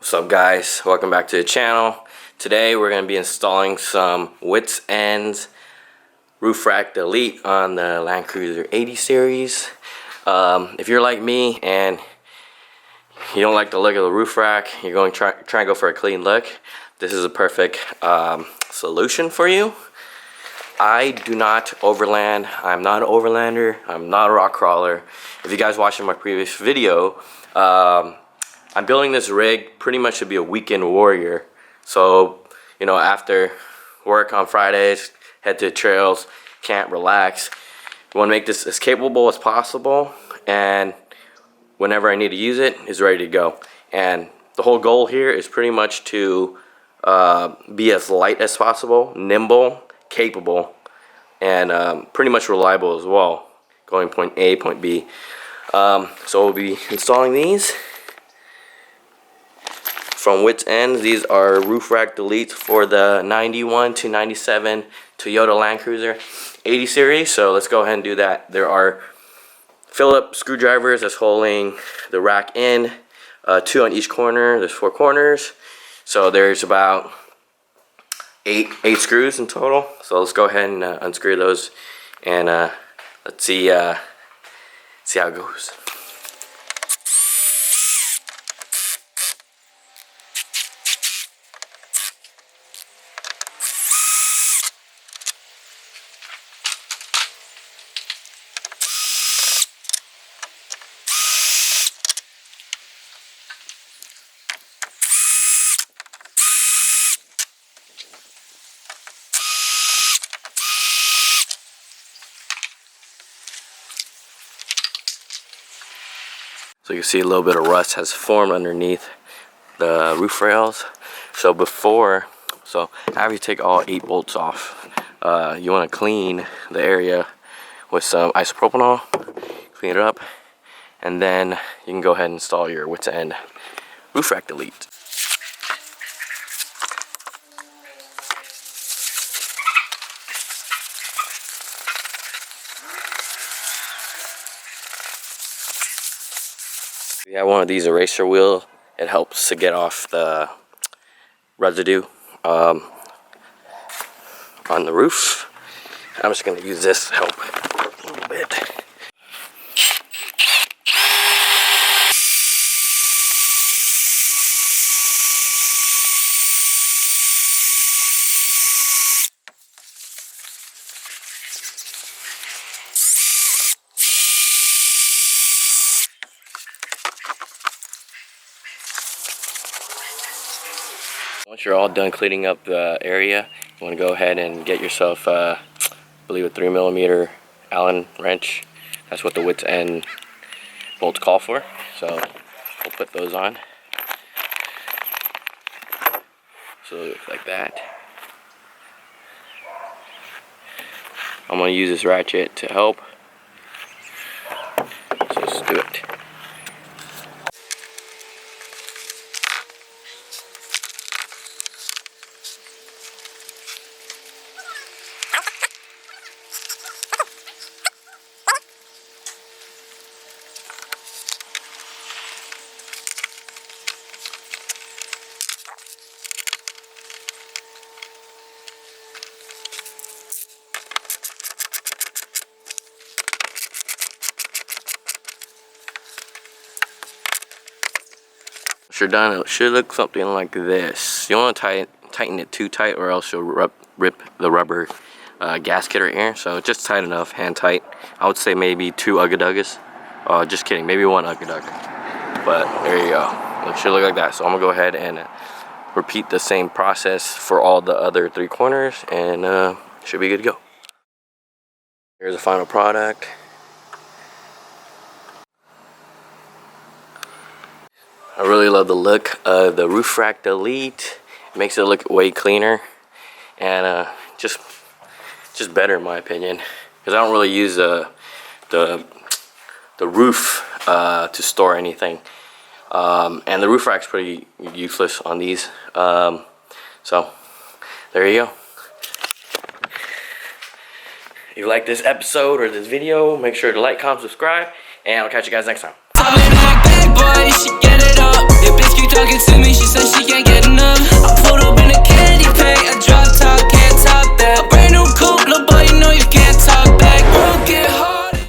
What's up guys, welcome back to the channel. Today we're going to be installing some Wits End roof rack delete on the Land Cruiser 80 series. If you're like me and you don't like the look of the roof rack, you're going to try and go for a clean look, this is a perfect solution for you. I do not overland. I'm not an overlander. I'm not a rock crawler. If you guys watched my previous video, I'm building this rig pretty much to be a weekend warrior. So, you know, after work on Fridays, head to the trails, camp, relax. We want to make this as capable as possible, and whenever I need to use it, it's ready to go. And the whole goal here is pretty much to be as light as possible, nimble, capable, and pretty much reliable as well, going point A, point B. So we'll be installing these from Wits End. These are roof rack deletes for the 91 to 97 Toyota Land Cruiser 80 series. So let's go ahead and do that. There are Phillips screwdrivers that's holding the rack in, 2 on each corner. There's 4 corners, so there's about eight screws in total. So let's go ahead and unscrew those, and let's see how it goes. So you can see a little bit of rust has formed underneath the roof rails. So after you take all 8 bolts off, you want to clean the area with some isopropanol, clean it up, and then you can go ahead and install your Wits End roof rack delete. If you have one of these eraser wheel, it helps to get off the residue on the roof. I'm just going to use this to help a little bit. Once you're all done cleaning up the area, you want to go ahead and get yourself, I believe, a 3mm Allen wrench. That's what the Wits End bolts call for. So we'll put those on. So like that. I'm going to use this ratchet to help. So let's do it. Once you're done, it should look something like this. You don't want to tighten it too tight, or else you'll rip the rubber gasket right here. So just tight enough, hand tight. I would say maybe 2 Ugga Duggas. Just kidding, maybe 1 Ugga Dugga. But there you go. It should look like that. So I'm gonna go ahead and repeat the same process for all the other 3 corners, and should be good to go. Here's the final product. I really love the look of the roof rack delete. It makes it look way cleaner, and just better in my opinion, because I don't really use the roof to store anything, and the roof rack's pretty useless on these. So there you go. If you like this episode or this video, make sure to like, comment, subscribe, and I'll catch you guys next time.